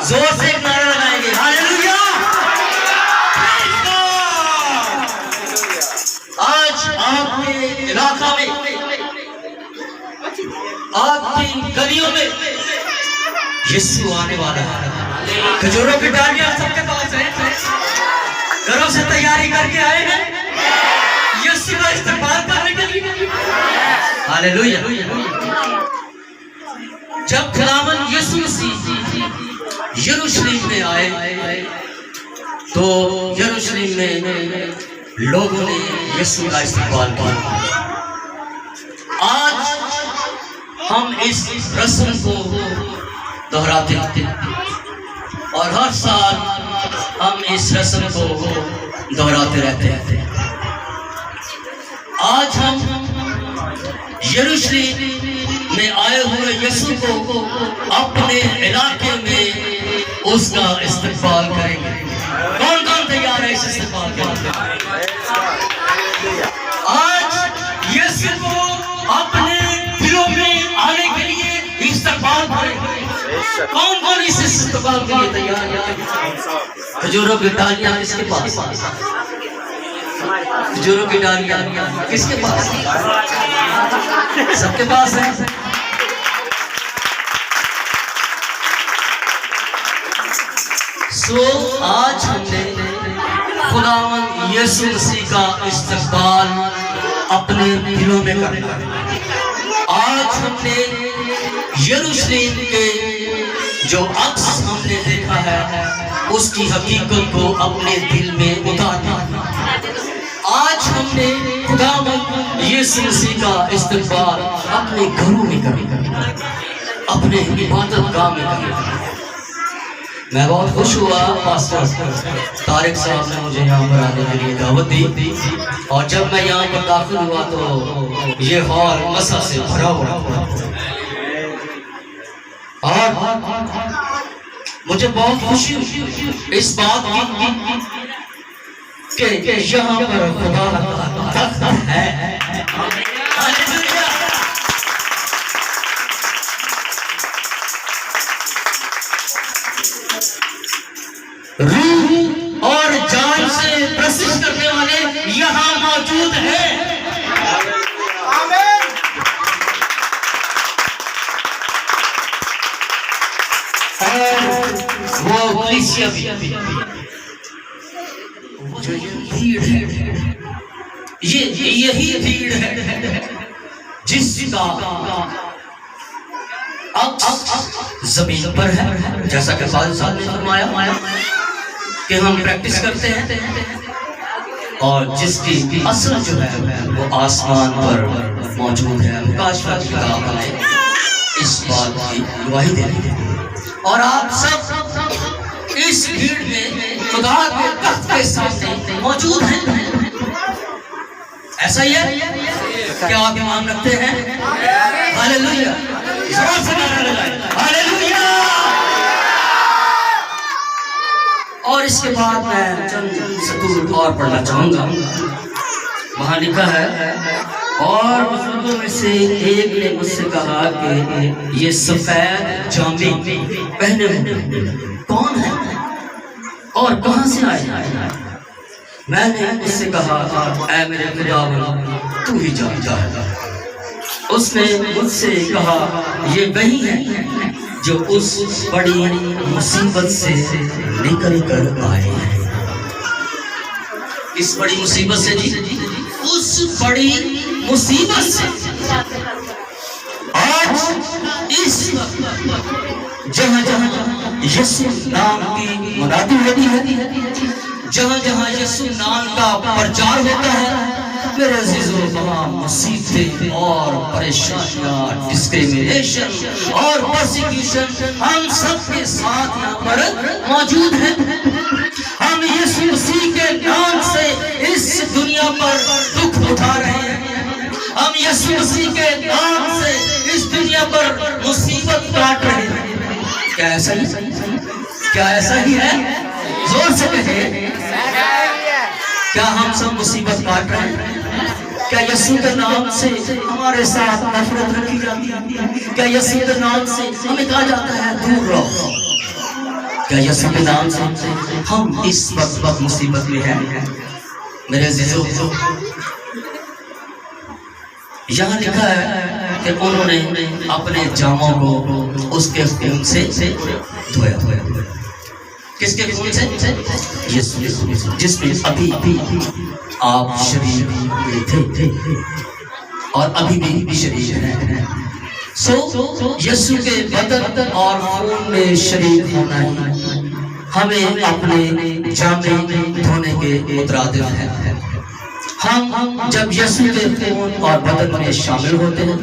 जोर से एक नारा लगाएंगे, हालेलुया। आज आपके इलाका में, आपकी गलियों में यीशु आने वाला है। खजूरों की डालियां सबके पास है, घरों से तैयारी करके आए हैं यीशु का इस्तेमाल करने के लिए। हालेलुया। जब खुदावन यीशु मसीह यरूशलेम में आए तो यरूशलेम में लोगों ने यीशु का इस्तेमाल किया। आज हम इस रस्म को दोहराते हैं और हर साल हम इस रस्म को दोहराते रहते हैं। आज हम यरूशलेम में आए हुए यीशु को अपने इलाके में उसका इस्तेमाल करेंगे। कौन कौन तैयार है इस इस्तेमाल करने? आज यीशु को अपने दिलों में आने के लिए इस्तेमाल करेंगे। कौन कौन इस इस्तेमाल के लिए तैयार है? खजूरों की डालियां किसके पास? खजूरों की डालियां किसके पास? सबके पास है। सो आज हमने खुदावंद यीशु मसीह का इस्तेमाल अपने दिलों में करना। आज हमने यरूशलेम के जो अक्स हमने देखा है उसकी हकीकत को अपने दिल में उतारना। आज हमने खुदावंद यीशु मसीह का इस्तेमाल अपने घरों में करना, अपने इबादत गाह में करना। मैं बहुत खुश हुआ, पास्टर तारिक साहब ने मुझे यहाँ पर आने के लिए दावत दी और जब मैं यहाँ पर दाखिल हुआ तो ये हॉल मसा से भरा हुआ और मुझे बहुत खुशी इस बात की कि यहाँ पर खुदा का तख्त है। रूह और जान से प्रसिद्ध करने वाले यहाँ मौजूद हैं। आमीन। और वो कलीसिया भी जो भीड़ है, ये यही भीड़ है जिसका अब जमीन पर है, जैसा कि फादर साहब ने फरमाया कि हम प्रैक्टिस करते हैं और जिसकी असल जो है वो आसमान पर मौजूद है। मुकाशफत की किताब में इस बात की गवाही देती है और आप सब इस भीड़ में खुदा के तख्त के सामने मौजूद हैं। ऐसा ही है? क्या आप ईमान रखते हैं? हालेलुया। जोर से नारा लगाएं, हालेलुया। और इसके बाद मैं चंद सतूर और पढ़ना चाहूंगा। वहां लिखा है, और बुजुर्गों में से एक ने मुझसे कहा कि ये सफेद जामे पहने हुए कौन है और कहां से आए? मैंने उससे कहा, ऐ मेरे खुदावंद तू ही जानता है। उसने मुझसे कहा, ये वही है जो उस बड़ी मुसीबत से निकल कर आए हैं। इस बड़ी मुसीबत से जी, उस बड़ी मुसीबत से आज इस जहाँ जहाँ यीशु नाम की मुनादी होती है, जहाँ जहाँ यीशु नाम का प्रचार होता है, मेरे अजीजों तमाम मुसीबतें और परेशानियां, डिस्क्रिमिनेशन और परसिक्यूशन हम सबके साथ यहाँ पर मौजूद हैं। हम यीशु मसीह के नाम से इस दुनिया पर दुख उठा रहे हैं। हम यीशु मसीह के नाम से इस दुनिया पर मुसीबत काट रहे हैं। क्या ऐसा ही? क्या ऐसा ही है? जोर से कहे, क्या हम सब मुसीबत काट रहे हैं? क्या यीशु के नाम से हमारे साथ नफरत रखी जाती है? क्या यीशु के नाम से हमें कहा जाता है दूर रहो? क्या यीशु के नाम से हम इस वक्त मुसीबत में हैं? मेरे अजीजों, यहाँ लिखा है कि उन्होंने अपने जामों को उसके खून से धोया। किसके खून से? यीशु, जिसमें अभी आप शरीर में थे और अभी भी शरीर है। यीशु के बदन और खून में शरीर होना ही हमें अपने जामे धोने के मुतरादिफ है। हम जब यीशु के खून और बदन में शामिल होते हैं